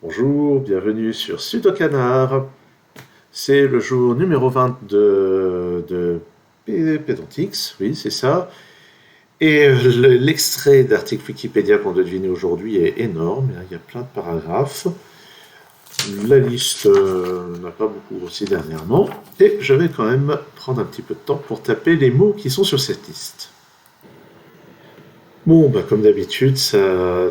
Bonjour, bienvenue sur Sudo Canard. C'est le jour numéro 20 de Pédantix, oui, c'est ça. Et l'extrait d'article Wikipédia qu'on doit deviner aujourd'hui est énorme, il y a plein de paragraphes. La liste n'a pas beaucoup grossi dernièrement, et je vais quand même prendre un petit peu de temps pour taper les mots qui sont sur cette liste. Bon, bah, comme d'habitude, ça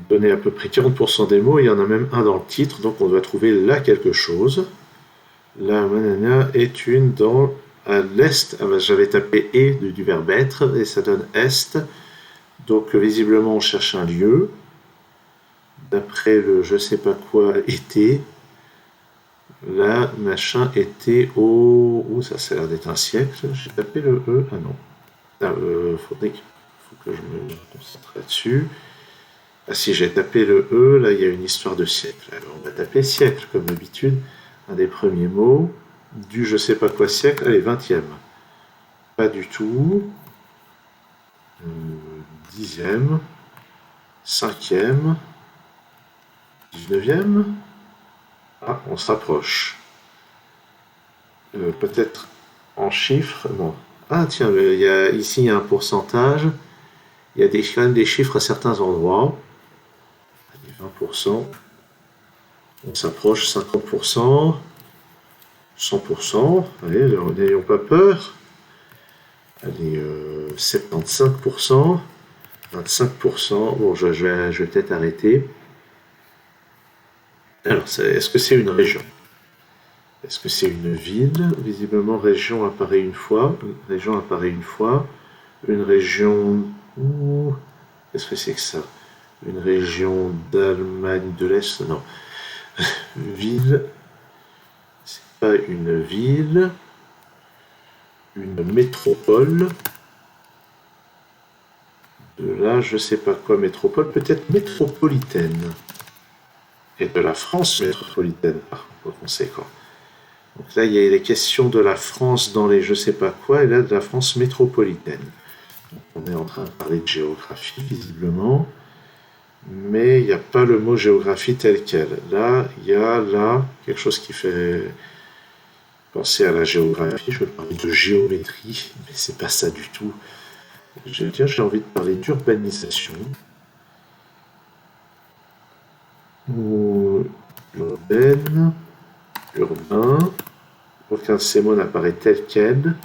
donnait à peu près 40% des mots, il y en a même un dans le titre, donc on doit trouver là quelque chose. La manana est une dans à l'est. Ah bah, j'avais tapé et du verbe être et ça donne est. Donc visiblement on cherche un lieu. D'après le je sais pas quoi était, là machin était au. Ouh, ça a l'air d'être un siècle. J'ai tapé le E. Ah non. Ah, faut que je me concentre là-dessus. Ah si j'ai tapé le E, là il y a une histoire de siècle. Alors on va taper siècle comme d'habitude. Un des premiers mots. Du je sais pas quoi siècle. Allez, 20e. Pas du tout. 10e. 5e. 19e. Ah, on se rapproche. Peut-être en chiffres. Non. Ah tiens, ici il y a un pourcentage. Il y a quand même des chiffres à certains endroits. Allez, 20%. On s'approche, 50%. 100%. Allez, n'ayons pas peur. Allez, 75%. 25%. Bon, je vais peut-être arrêter. Alors, est-ce que c'est une région? Est-ce que c'est une ville? Visiblement, région apparaît une fois. Région apparaît une fois. Une région. Qu'est-ce que c'est que ça? Une région d'Allemagne de l'Est? Non. Ville. C'est pas une ville. Une métropole. De là, je sais pas quoi, métropole. Peut-être métropolitaine. Et de la France métropolitaine, par conséquent. Donc là, il y a les questions de la France dans les je sais pas quoi, et là, de la France métropolitaine. Donc on est en train de parler de géographie, visiblement, mais il n'y a pas le mot géographie tel quel. Là, il y a là quelque chose qui fait penser à la géographie. Je vais parler de géométrie, mais c'est pas ça du tout. J'ai envie de parler d'urbanisation. Ou urbaine, urbain. Aucun de ces mots n'apparaît tel quel.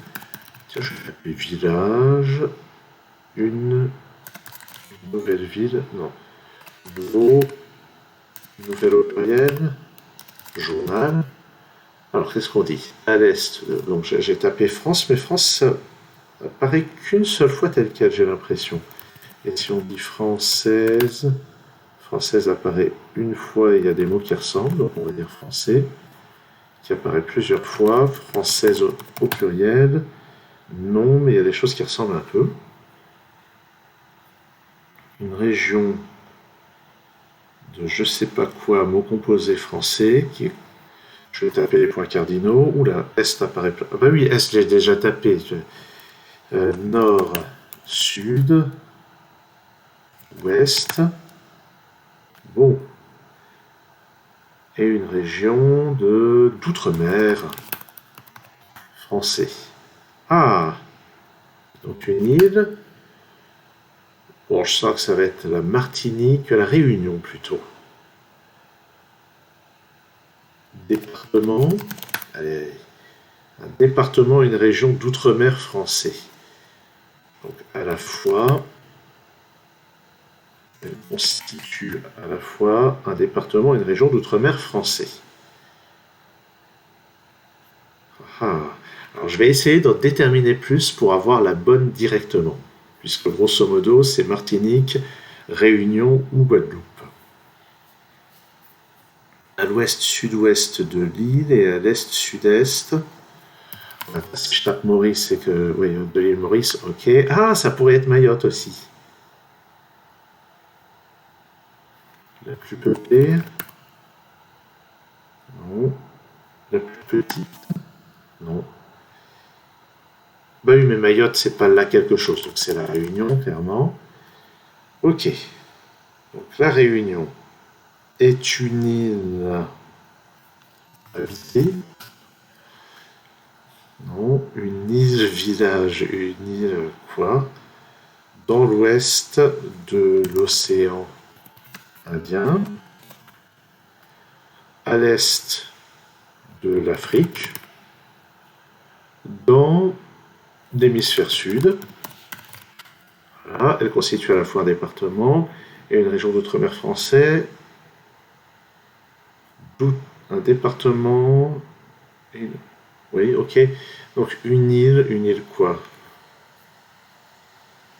Tiens, je vais taper village. Une nouvelle ville. Non. Nouveau. Nouvelle au pluriel. Journal. Alors, qu'est-ce qu'on dit? À l'est. Donc, j'ai tapé France, mais France, ça apparaît qu'une seule fois tel quel, j'ai l'impression. Et si on dit française, française apparaît une fois, il y a des mots qui ressemblent, donc on va dire français, qui apparaît plusieurs fois. Française au pluriel. Non, mais il y a des choses qui ressemblent un peu. Une région de je sais pas quoi, mot composé français, qui est. Je vais taper les points cardinaux. Oula, Est apparaît. Ah bah oui, Est, j'ai déjà tapé. Nord, Sud, Ouest. Bon. Et une région d'outre-mer français. Ah, donc une île. Bon, je sens que ça va être la Martinique, la Réunion plutôt. Département. Allez, un département, une région d'outre-mer français. Donc à la fois, elle constitue à la fois un département et une région d'outre-mer français. Ah. Alors je vais essayer d'en déterminer plus pour avoir la bonne directement, puisque grosso modo c'est Martinique, Réunion ou Guadeloupe. À l'ouest sud-ouest de l'île et à l'est sud-est. Si je tape Maurice, c'est que. Oui, de l'île Maurice, ok. Ah, ça pourrait être Mayotte aussi. La plus peuplée. Non. La plus petite. Non. Bah oui, mais Mayotte, c'est pas là quelque chose, donc c'est la Réunion, clairement. Ok. Donc la Réunion. est une île habitée? Non, une île-village, une île quoi? Dans l'ouest de l'océan Indien, à l'est de l'Afrique, dans l'hémisphère sud. Voilà, elle constitue à la fois un département et une région d'outre-mer français. Un département. Oui, ok. Donc une île quoi?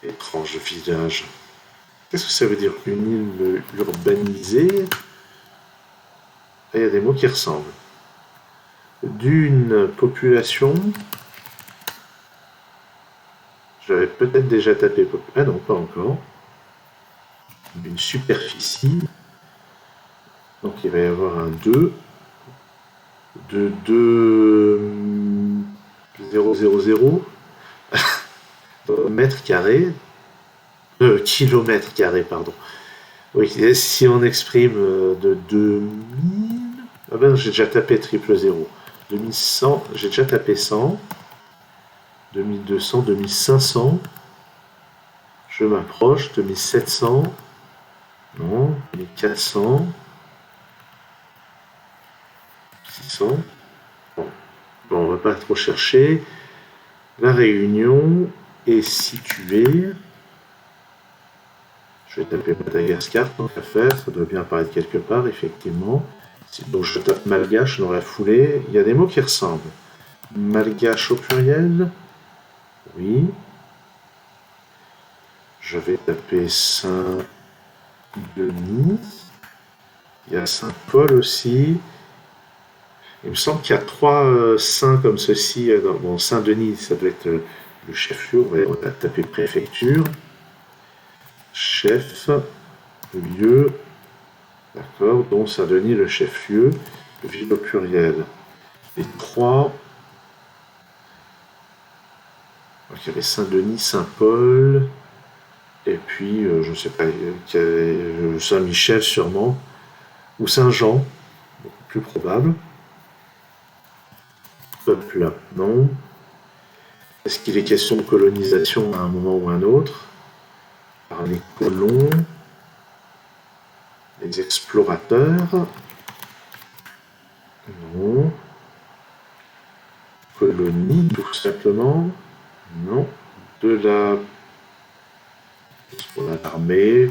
Étrange village. Qu'est-ce que ça veut dire une île urbanisée? Il y a des mots qui ressemblent. D'une population. J'avais peut-être déjà tapé. Ah non, pas encore. D'une superficie. Donc il va y avoir un 2. De 2,000 mètres carrés. Kilomètres carrés, pardon. Oui, si on exprime de 2000. Ah ben j'ai déjà tapé triple 0. 2100, j'ai déjà tapé 100. 2200, 2500. Je m'approche. 2700. Non. 1400. 600. Bon, on va pas trop chercher. La Réunion est située. Je vais taper Madagascar, tant qu'à faire. Ça doit bien apparaître quelque part, effectivement. Donc je tape malgache dans la foulée. Il y a des mots qui ressemblent. Malgache au pluriel. Oui. Je vais taper Saint-Denis. Il y a Saint-Paul aussi. Il me semble qu'il y a 3 saints comme ceci. Bon, Saint-Denis, ça doit être le chef-lieu. On va taper préfecture. Chef, lieu. D'accord, donc Saint-Denis, le chef-lieu. Ville au pluriel. Les 3. Donc, il y avait Saint-Denis, Saint-Paul. Et puis, je ne sais pas, Saint-Michel sûrement. Ou Saint-Jean. Beaucoup plus probable. Peuple, non. Est-ce qu'il est question de colonisation à un moment ou à un autre? Par les colons, les explorateurs? Non. Colonie, tout simplement? Non. De l'armée?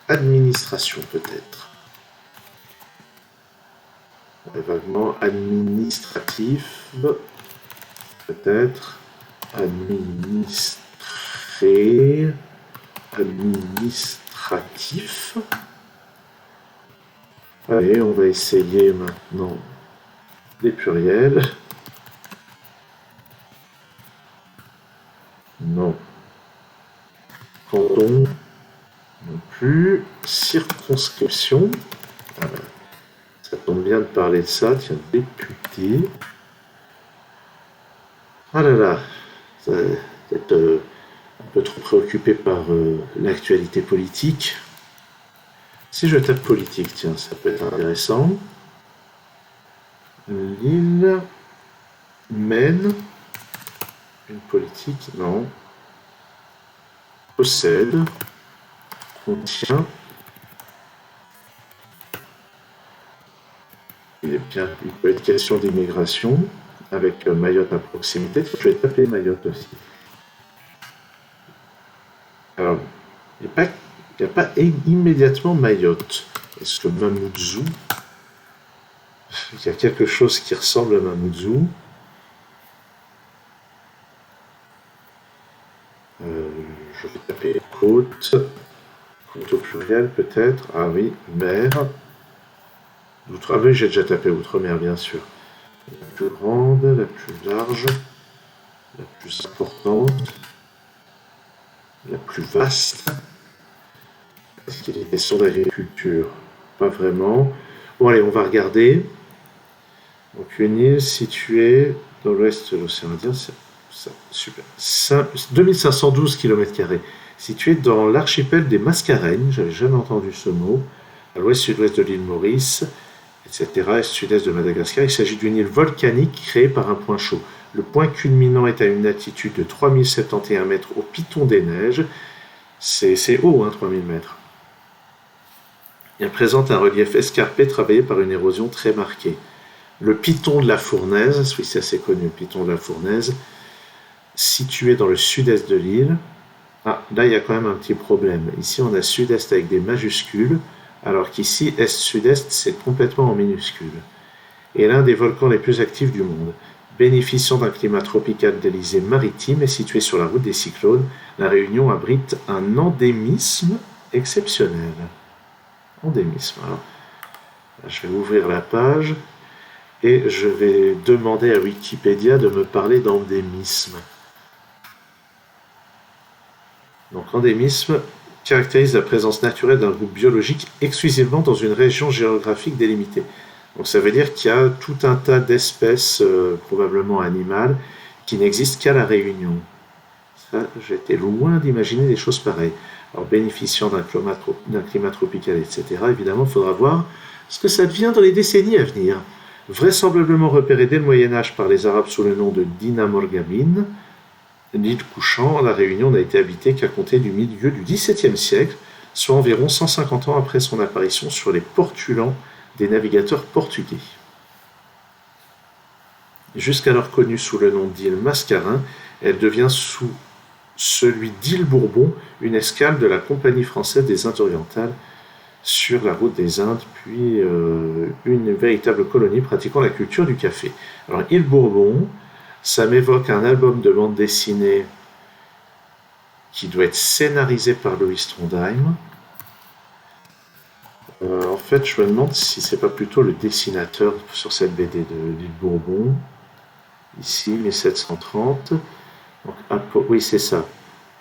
Administration, peut-être. Vaguement administratif, peut-être. Administratif. Allez, on va essayer maintenant des pluriels. Non. Canton, non plus. Circonscription. Ça tombe bien de parler de ça. Tiens, député. Ah là là. Peut-être un peu trop préoccupé par l'actualité politique. Si je tape politique, tiens, ça peut être intéressant. L'île mène une politique, non. Possède, contient. Il peut être question d'immigration avec Mayotte à proximité. Je vais taper Mayotte aussi. Alors, il n'y a pas immédiatement Mayotte. Est-ce que Mamoudzou? Il y a quelque chose qui ressemble à Mamoudzou. Je vais taper côte. Côte au pluriel peut-être. Ah oui, mer. Ah oui, j'ai déjà tapé outre-mer, bien sûr. La plus grande, la plus large, la plus importante, la plus vaste. Est-ce qu'il est question d'agriculture? Pas vraiment. Bon, allez, on va regarder. Donc, une île située dans l'ouest de l'océan Indien, super. 2512 km², située dans l'archipel des Mascareignes, j'avais jamais entendu ce mot, à l'ouest-sud-ouest de l'île Maurice, etc., est-sud-est de Madagascar. Il s'agit d'une île volcanique créée par un point chaud. Le point culminant est à une altitude de 3071 mètres au piton des neiges. C'est haut, 3000 mètres. Elle présente un relief escarpé travaillé par une érosion très marquée. Le piton de la Fournaise, c'est assez connu, le piton de la Fournaise, situé dans le sud-est de l'île. Ah, là, il y a quand même un petit problème. Ici, on a sud-est avec des majuscules, alors qu'ici, est-sud-est, c'est complètement en minuscules. Et l'un des volcans les plus actifs du monde. Bénéficiant d'un climat tropical d'Élysée maritime et situé sur la route des cyclones, la Réunion abrite un endémisme exceptionnel. Endémisme. Alors, je vais ouvrir la page et je vais demander à Wikipédia de me parler d'endémisme. Donc, endémisme caractérise la présence naturelle d'un groupe biologique exclusivement dans une région géographique délimitée. Donc ça veut dire qu'il y a tout un tas d'espèces, probablement animales, qui n'existent qu'à la Réunion. Ça, j'étais loin d'imaginer des choses pareilles. Alors bénéficiant d'un climat tropical, etc., évidemment, il faudra voir ce que ça devient dans les décennies à venir. Vraisemblablement repéré dès le Moyen-Âge par les Arabes sous le nom de Dinamorgamin, l'île couchant, la Réunion n'a été habitée qu'à compter du milieu du XVIIe siècle, soit environ 150 ans après son apparition sur les portulans des navigateurs portugais. Jusqu'alors connue sous le nom d'île Mascarin, elle devient sous celui d'île Bourbon une escale de la Compagnie française des Indes orientales sur la route des Indes, puis une véritable colonie pratiquant la culture du café. Alors île Bourbon, ça m'évoque un album de bande dessinée qui doit être scénarisé par Louis Trondheim. En fait, je me demande si c'est pas plutôt le dessinateur sur cette BD de l'île Bourbon. Ici, 1730. Donc, oui, c'est ça.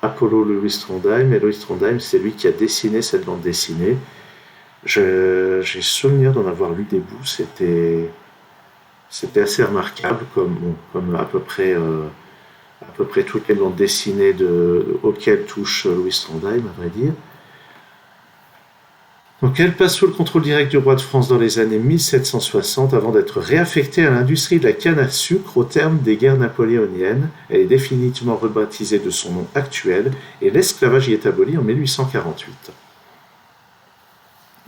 Apollo Louis Trondheim. Et Louis Trondheim, c'est lui qui a dessiné cette bande dessinée. J'ai souvenir d'en avoir lu des bouts. C'était assez remarquable, comme à peu près toutes les bandes dessinées auxquelles touche Louis Trondheim, à vrai dire. Donc elle passe sous le contrôle direct du roi de France dans les années 1760 avant d'être réaffectée à l'industrie de la canne à sucre au terme des guerres napoléoniennes. Elle est définitivement rebaptisée de son nom actuel et l'esclavage y est aboli en 1848.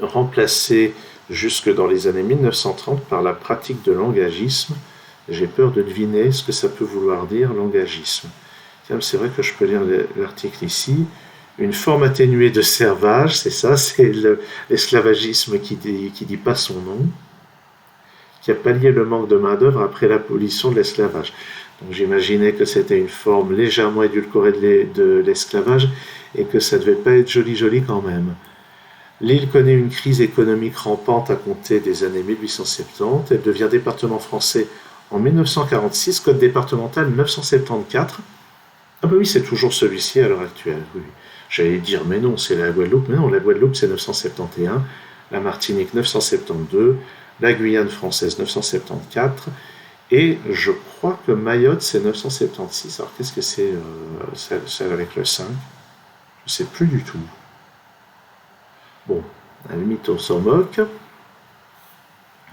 Remplacée jusque dans les années 1930 par la pratique de l'engagisme, j'ai peur de deviner ce que ça peut vouloir dire, l'engagisme. C'est vrai que je peux lire l'article ici. Une forme atténuée de servage, c'est ça, c'est l'esclavagisme qui dit pas son nom, qui a pallié le manque de main-d'œuvre après l'abolition de l'esclavage. Donc j'imaginais que c'était une forme légèrement édulcorée de l'esclavage et que ça devait pas être joli quand même. L'île connaît une crise économique rampante à compter des années 1870. Elle devient département français en 1946, code départemental 974. Ah bah oui, c'est toujours celui-ci à l'heure actuelle, oui. J'allais dire, mais non, c'est la Guadeloupe. Mais non, la Guadeloupe, c'est 971. La Martinique, 972. La Guyane française, 974. Et je crois que Mayotte, c'est 976. Alors, qu'est-ce que c'est celle avec le 5? Je ne sais plus du tout. Bon, à la limite, on s'en moque.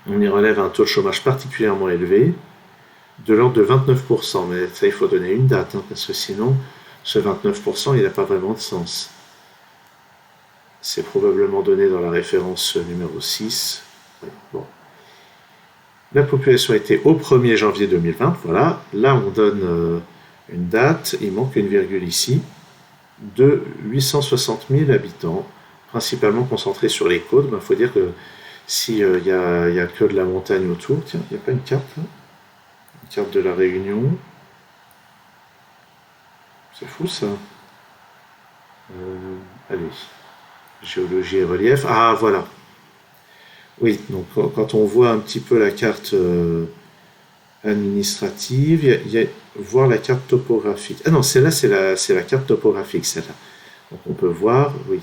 On y relève un taux de chômage particulièrement élevé, de l'ordre de 29%. Mais ça, il faut donner une date, parce que sinon, ce 29%, il n'a pas vraiment de sens. C'est probablement donné dans la référence numéro 6. Bon. La population était au 1er janvier 2020. Voilà. Là, on donne une date. Il manque une virgule ici. De 860 000 habitants, principalement concentrés sur les côtes. Il faut dire que s'il y a que de la montagne autour, tiens, il n'y a pas une carte là, une carte de la Réunion. C'est fou ça. Allez, géologie et relief. Ah voilà. Oui, donc quand on voit un petit peu la carte administrative, voir la carte topographique. Ah non, celle-là, c'est la carte topographique, celle-là. Donc on peut voir, oui,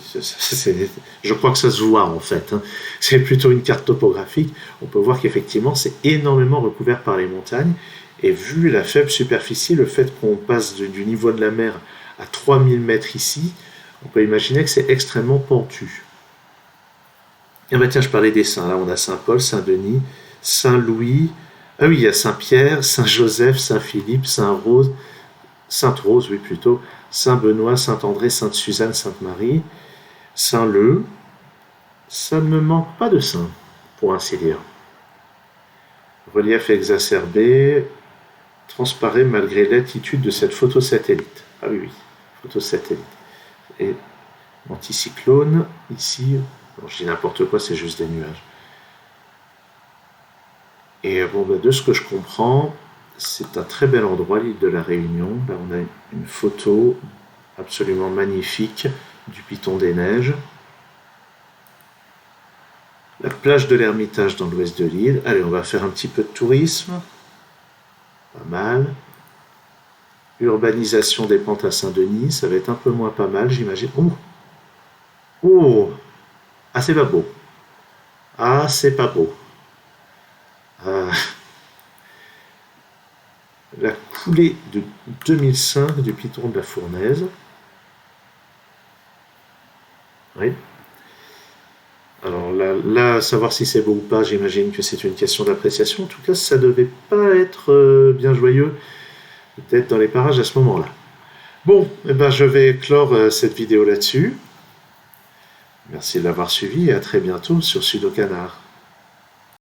je crois que ça se voit en fait. C'est plutôt une carte topographique. On peut voir qu'effectivement, c'est énormément recouvert par les montagnes. Et vu la faible superficie, le fait qu'on passe du niveau de la mer à 3000 mètres ici, on peut imaginer que c'est extrêmement pentu. Ah bah tiens, je parlais des saints. Là, on a Saint-Paul, Saint-Denis, Saint-Louis. Ah oui, il y a Saint-Pierre, Saint-Joseph, Saint-Philippe, Saint-Rose, Sainte-Rose, oui plutôt, Saint-Benoît, Saint-André, Sainte-Suzanne, Sainte-Marie, Saint-Leu. Ça ne me manque pas de saints, pour ainsi dire. Relief exacerbé, transparaît malgré l'attitude de cette photosatellite. Ah oui, oui, photosatellite. Et anticyclone, ici, bon, je dis n'importe quoi, c'est juste des nuages. Et bon, bah, de ce que je comprends, c'est un très bel endroit, l'île de la Réunion. Là, on a une photo absolument magnifique du Piton des Neiges. La plage de l'Ermitage dans l'ouest de l'île. Allez, on va faire un petit peu de tourisme. Pas mal. Urbanisation des pentes à Saint-Denis, ça va être un peu moins pas mal, j'imagine. Oh, oh, ah c'est pas beau. Ah c'est pas beau. Ah, la coulée de 2005 du Piton de la Fournaise. Oui. Alors là, savoir si c'est beau ou pas, j'imagine que c'est une question d'appréciation. En tout cas, ça devait pas être bien joyeux d'être dans les parages à ce moment-là. Bon, eh ben, je vais clore cette vidéo là-dessus. Merci de l'avoir suivi et à très bientôt sur Sudo Canard.